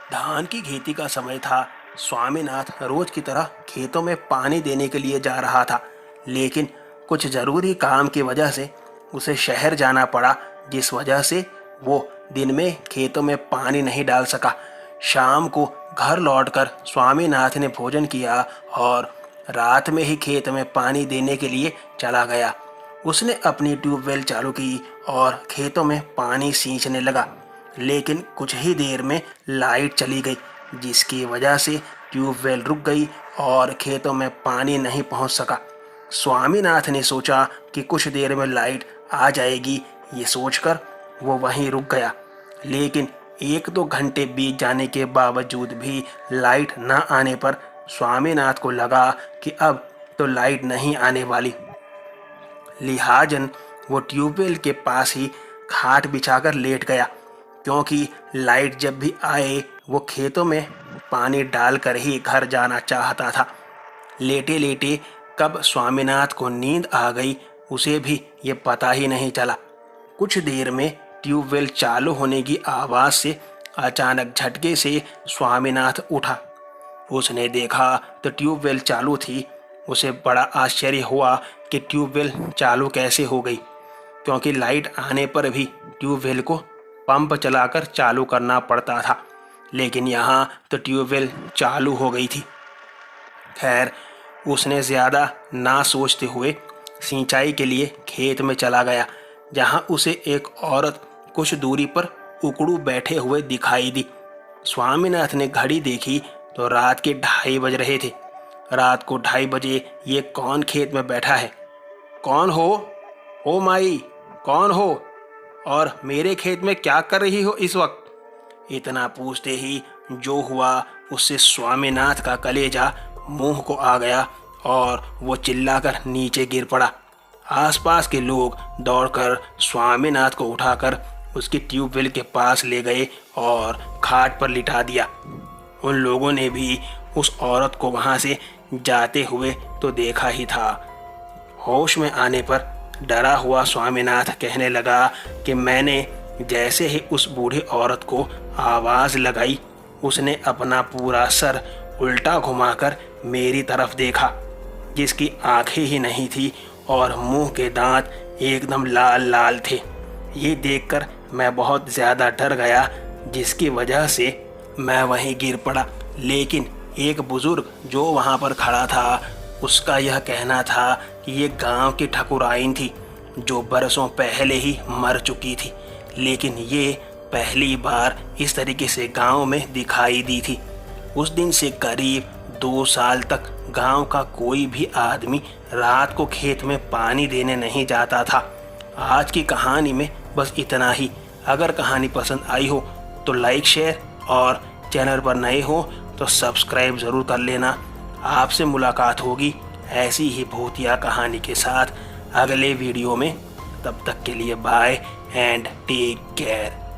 धान की खेती का समय था। स्वामीनाथ रोज की तरह खेतों में पानी देने के लिए जा रहा था, लेकिन कुछ जरूरी काम की वजह से उसे शहर जाना पड़ा, जिस वजह से वो दिन में खेतों में पानी नहीं डाल सका। शाम को घर लौटकर स्वामीनाथ ने भोजन किया और रात में ही खेत में पानी देने के लिए चला गया। उसने अपनी ट्यूबवेल चालू की और खेतों में पानी सींचने लगा, लेकिन कुछ ही देर में लाइट चली गई, जिसकी वजह से ट्यूबवेल रुक गई और खेतों में पानी नहीं पहुंच सका। स्वामीनाथ ने सोचा कि कुछ देर में लाइट आ जाएगी। ये सोचकर वो वहीं रुक गया, लेकिन 1-2 घंटे बीत जाने के बावजूद भी लाइट न आने पर स्वामीनाथ को लगा कि अब तो लाइट नहीं आने वाली। लिहाजन वो ट्यूबवेल के पास ही खाट बिछाकर लेट गया, क्योंकि लाइट जब भी आए वो खेतों में पानी डालकर ही घर जाना चाहता था। लेटे लेटे कब स्वामीनाथ को नींद आ गई उसे भी ये पता ही नहीं चला। कुछ देर में ट्यूबवेल चालू होने की आवाज़ से अचानक झटके से स्वामीनाथ उठा। उसने देखा तो ट्यूबवेल चालू थी। उसे बड़ा आश्चर्य हुआ कि ट्यूबवेल चालू कैसे हो गई, क्योंकि लाइट आने पर भी ट्यूबवेल को पंप चलाकर चालू करना पड़ता था, लेकिन यहाँ तो ट्यूबवेल चालू हो गई थी। खैर, उसने ज़्यादा ना सोचते हुए सिंचाई के लिए खेत में चला गया, जहाँ उसे एक औरत कुछ दूरी पर उकड़ू बैठे हुए दिखाई दी। स्वामीनाथ ने घड़ी देखी तो रात के 2:30 बज रहे थे। रात को 2:30 बजे ये कौन खेत में बैठा है? कौन हो? ओ माई, कौन हो? और मेरे खेत में क्या कर रही हो इस वक्त? इतना पूछते ही जो हुआ उससे स्वामीनाथ का कलेजा मुंह को आ गया और वो चिल्लाकर नीचे गिर पड़ा। आसपास के लोग दौड़कर स्वामीनाथ को उठाकर उसकी ट्यूबवेल के पास ले गए और खाट पर लिटा दिया। उन लोगों ने भी उस औरत को वहां से जाते हुए तो देखा ही था। होश में आने पर डरा हुआ स्वामीनाथ कहने लगा कि मैंने जैसे ही उस बूढ़ी औरत को आवाज़ लगाई, उसने अपना पूरा सर उल्टा घुमाकर मेरी तरफ देखा, जिसकी आंखें ही नहीं थी और मुंह के दांत एकदम लाल लाल थे। ये देखकर मैं बहुत ज़्यादा डर गया, जिसकी वजह से मैं वहीं गिर पड़ा। लेकिन एक बुज़ुर्ग जो वहाँ पर खड़ा था, उसका यह कहना था कि ये गांव की ठकुराइन थी, जो बरसों पहले ही मर चुकी थी, लेकिन ये पहली बार इस तरीके से गांव में दिखाई दी थी। उस दिन से करीब 2 साल तक गांव का कोई भी आदमी रात को खेत में पानी देने नहीं जाता था। आज की कहानी में बस इतना ही। अगर कहानी पसंद आई हो तो लाइक, शेयर और चैनल पर नए हो तो सब्सक्राइब ज़रूर कर लेना। आपसे मुलाकात होगी ऐसी ही भूतिया कहानी के साथ अगले वीडियो में। तब तक के लिए बाय एंड टेक केयर।